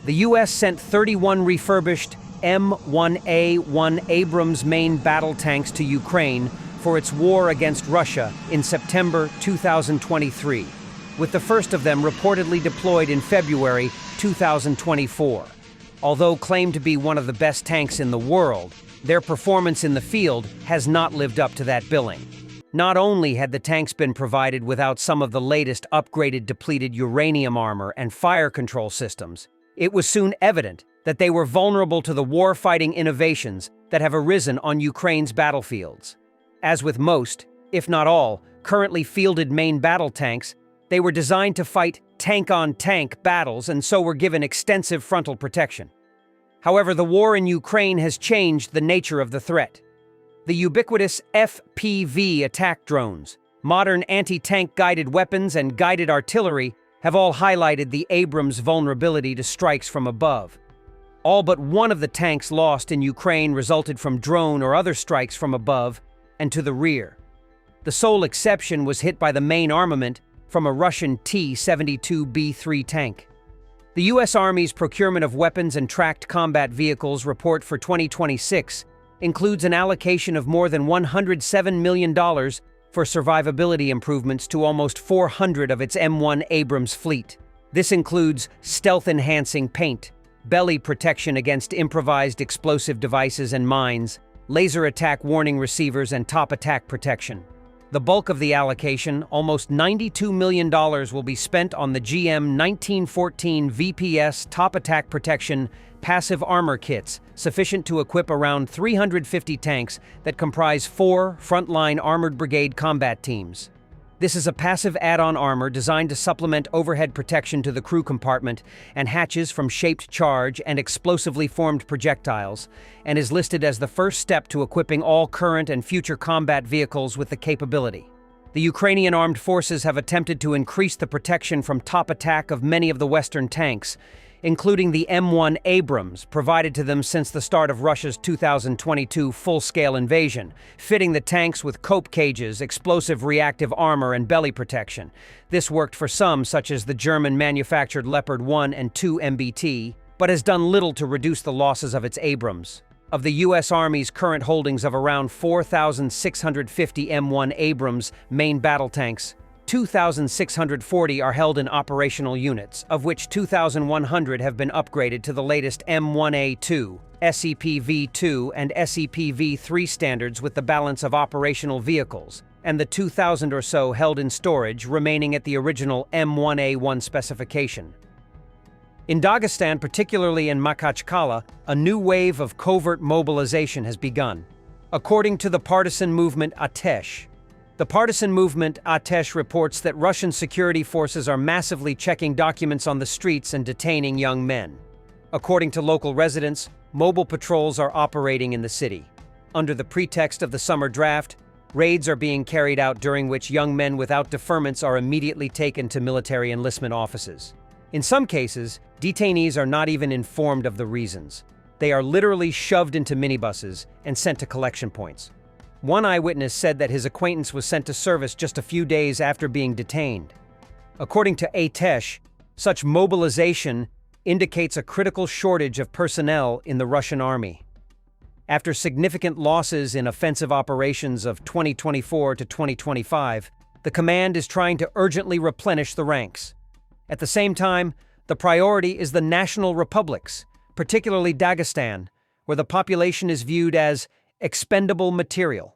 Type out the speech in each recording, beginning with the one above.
The U.S. sent 31 refurbished M1A1 Abrams main battle tanks to Ukraine for its war against Russia in September 2023, with the first of them reportedly deployed in February 2024. Although claimed to be one of the best tanks in the world, their performance in the field has not lived up to that billing. Not only had the tanks been provided without some of the latest upgraded depleted uranium armor and fire control systems, it was soon evident that they were vulnerable to the warfighting innovations that have arisen on Ukraine's battlefields. As with most, if not all, currently fielded main battle tanks, they were designed to fight tank-on-tank battles and so were given extensive frontal protection. However, the war in Ukraine has changed the nature of the threat. The ubiquitous FPV attack drones, modern anti-tank guided weapons, and guided artillery have all highlighted the Abrams' vulnerability to strikes from above. All but one of the tanks lost in Ukraine resulted from drone or other strikes from above and to the rear. The sole exception was hit by the main armament from a Russian T-72B3 tank. The U.S. Army's procurement of weapons and tracked combat vehicles report for 2026 includes an allocation of more than $107 million for survivability improvements to almost 400 of its M1 Abrams fleet. This includes stealth-enhancing paint, belly protection against improvised explosive devices and mines, laser attack warning receivers, and top attack protection. The bulk of the allocation, almost $92 million, will be spent on the GM 1914 VPS top attack protection passive armor kits, sufficient to equip around 350 tanks that comprise 4 frontline armored brigade combat teams. This is a passive add-on armor designed to supplement overhead protection to the crew compartment and hatches from shaped charge and explosively formed projectiles, and is listed as the first step to equipping all current and future combat vehicles with the capability. The Ukrainian armed forces have attempted to increase the protection from top attack of many of the Western tanks, including the M1 Abrams, provided to them since the start of Russia's 2022 full-scale invasion, fitting the tanks with cope cages, explosive reactive armor, and belly protection. This worked for some, such as the German-manufactured Leopard 1 and 2 MBT, but has done little to reduce the losses of its Abrams. Of the U.S. Army's current holdings of around 4,650 M1 Abrams main battle tanks, 2,640 are held in operational units, of which 2,100 have been upgraded to the latest M1A2, SEP-V2, and SEP-V3 standards with the balance of operational vehicles, and the 2,000 or so held in storage remaining at the original M1A1 specification. In Dagestan, particularly in Makhachkala, a new wave of covert mobilization has begun. According to the partisan movement Atesh, reports that Russian security forces are massively checking documents on the streets and detaining young men. According to local residents, mobile patrols are operating in the city. Under the pretext of the summer draft, raids are being carried out during which young men without deferments are immediately taken to military enlistment offices. In some cases, detainees are not even informed of the reasons. They are literally shoved into minibuses and sent to collection points. One eyewitness said that his acquaintance was sent to service just a few days after being detained. According to Atesh, such mobilization indicates a critical shortage of personnel in the Russian army. After significant losses in offensive operations of 2024 to 2025, the command is trying to urgently replenish the ranks. At the same time, the priority is the national republics, particularly Dagestan, where the population is viewed as expendable material.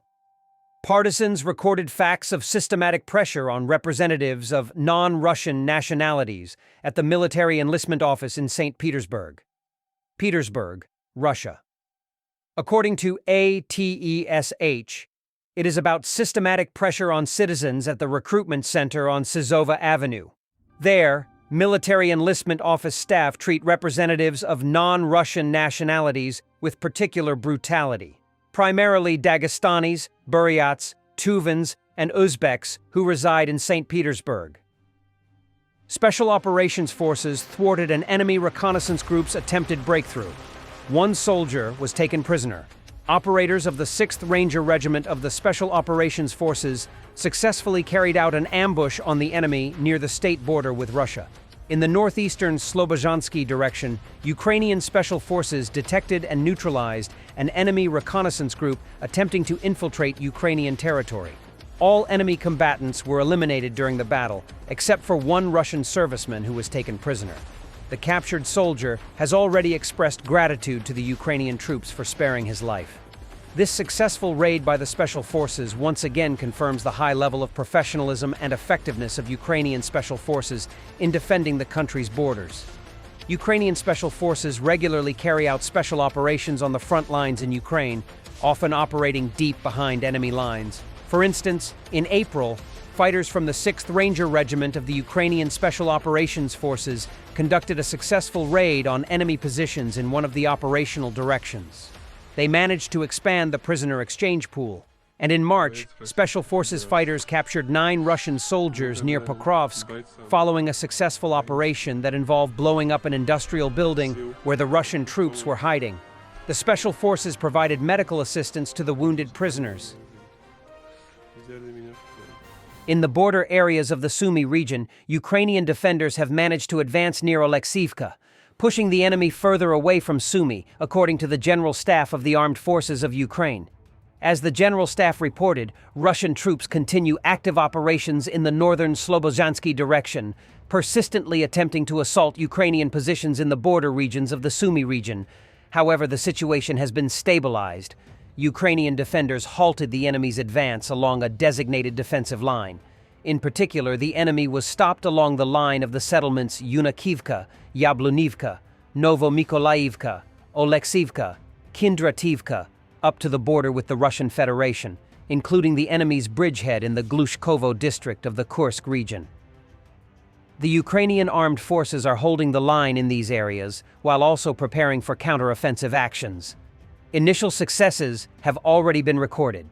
Partisans recorded facts of systematic pressure on representatives of non-Russian nationalities at the military enlistment office in St. Petersburg, Russia. According to ATESH, it is about systematic pressure on citizens at the recruitment center on Sizova Avenue. There, military enlistment office staff treat representatives of non-Russian nationalities with particular brutality. Primarily Dagestanis, Buryats, Tuvans, and Uzbeks who reside in St. Petersburg. Special Operations Forces thwarted an enemy reconnaissance group's attempted breakthrough. One soldier was taken prisoner. Operators of the 6th Ranger Regiment of the Special Operations Forces successfully carried out an ambush on the enemy near the state border with Russia. In the northeastern Slobozhansky direction, Ukrainian special forces detected and neutralized an enemy reconnaissance group attempting to infiltrate Ukrainian territory. All enemy combatants were eliminated during the battle, except for one Russian serviceman who was taken prisoner. The captured soldier has already expressed gratitude to the Ukrainian troops for sparing his life. This successful raid by the Special Forces once again confirms the high level of professionalism and effectiveness of Ukrainian Special Forces in defending the country's borders. Ukrainian Special Forces regularly carry out special operations on the front lines in Ukraine, often operating deep behind enemy lines. For instance, in April, fighters from the 6th Ranger Regiment of the Ukrainian Special Operations Forces conducted a successful raid on enemy positions in one of the operational directions. They managed to expand the prisoner exchange pool. And in March, Special Forces fighters captured 9 Russian soldiers near Pokrovsk following a successful operation that involved blowing up an industrial building where the Russian troops were hiding. The Special Forces provided medical assistance to the wounded prisoners. In the border areas of the Sumy region, Ukrainian defenders have managed to advance near Oleksivka, pushing the enemy further away from Sumy, according to the General Staff of the Armed Forces of Ukraine. As the General Staff reported, Russian troops continue active operations in the northern Slobozhansky direction, persistently attempting to assault Ukrainian positions in the border regions of the Sumy region. However, the situation has been stabilized. Ukrainian defenders halted the enemy's advance along a designated defensive line. In particular, the enemy was stopped along the line of the settlements Yunakivka, Yablunivka, Novomykolaivka, Oleksivka, Kindrativka, up to the border with the Russian Federation, including the enemy's bridgehead in the Glushkovo district of the Kursk region. The Ukrainian armed forces are holding the line in these areas, while also preparing for counteroffensive actions. Initial successes have already been recorded.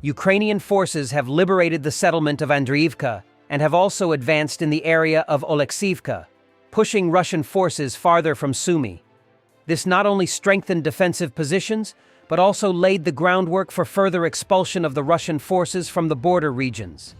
Ukrainian forces have liberated the settlement of Andriivka and have also advanced in the area of Oleksivka, pushing Russian forces farther from Sumy. This not only strengthened defensive positions, but also laid the groundwork for further expulsion of the Russian forces from the border regions.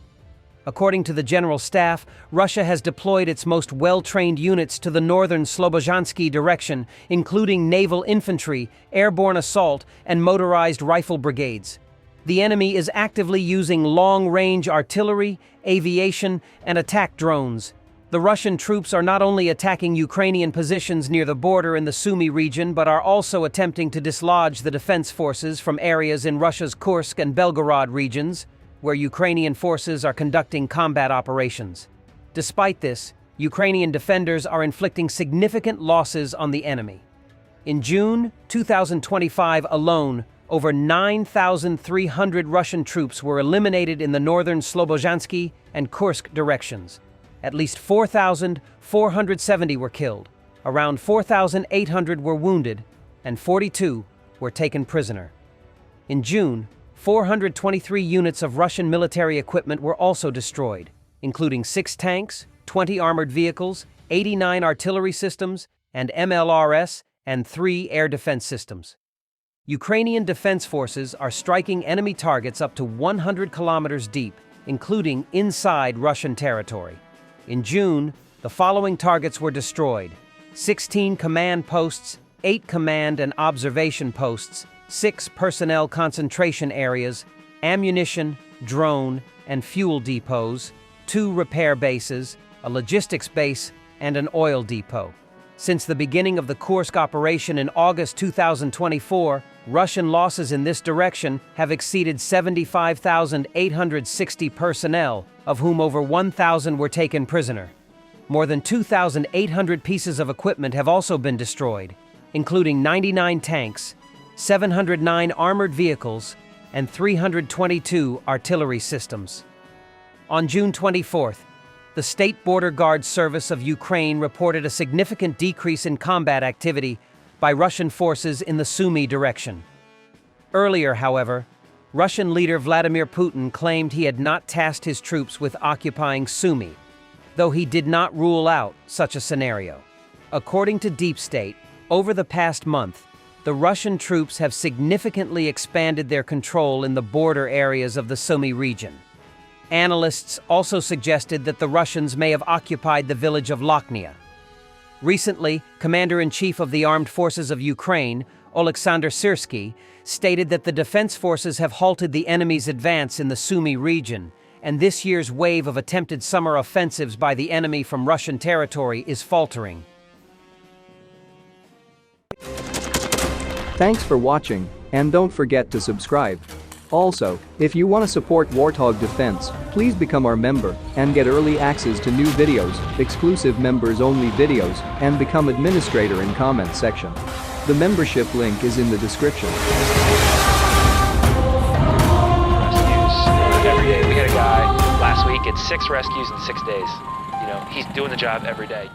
According to the General Staff, Russia has deployed its most well-trained units to the northern Slobozhansky direction, including naval infantry, airborne assault, and motorized rifle brigades. The enemy is actively using long-range artillery, aviation, and attack drones. The Russian troops are not only attacking Ukrainian positions near the border in the Sumy region, but are also attempting to dislodge the defense forces from areas in Russia's Kursk and Belgorod regions, where Ukrainian forces are conducting combat operations. Despite this, Ukrainian defenders are inflicting significant losses on the enemy. In June 2025 alone, over 9,300 Russian troops were eliminated in the northern Slobozhansky and Kursk directions. At least 4,470 were killed, around 4,800 were wounded, and 42 were taken prisoner. In June, 423 units of Russian military equipment were also destroyed, including 6 tanks, 20 armored vehicles, 89 artillery systems, and MLRS, and 3 air defense systems. Ukrainian defense forces are striking enemy targets up to 100 kilometers deep, including inside Russian territory. In June, the following targets were destroyed: 16 command posts, 8 command and observation posts, 6 personnel concentration areas, ammunition, drone, and fuel depots, 2 repair bases, a logistics base, and an oil depot. Since the beginning of the Kursk operation in August 2024, Russian losses in this direction have exceeded 75,860 personnel, of whom over 1,000 were taken prisoner. More than 2,800 pieces of equipment have also been destroyed, including 99 tanks, 709 armored vehicles, and 322 artillery systems. On June 24th, the State Border Guard Service of Ukraine reported a significant decrease in combat activity by Russian forces in the Sumy direction. Earlier, however, Russian leader Vladimir Putin claimed he had not tasked his troops with occupying Sumy, though he did not rule out such a scenario. According to Deep State, over the past month, the Russian troops have significantly expanded their control in the border areas of the Sumy region. Analysts also suggested that the Russians may have occupied the village of Lochnia. Recently, Commander-in-Chief of the Armed Forces of Ukraine, Oleksandr Syrsky, stated that the defense forces have halted the enemy's advance in the Sumy region, and this year's wave of attempted summer offensives by the enemy from Russian territory is faltering. Thanks for watching, and don't forget to subscribe. Also, if you want to support Warthog Defense, please become our member and get early access to new videos, exclusive members-only videos, and become administrator in comment section. The membership link is in the description. Rescues every day. We had a guy last week at 6 rescues in 6 days. You know, he's doing the job every day.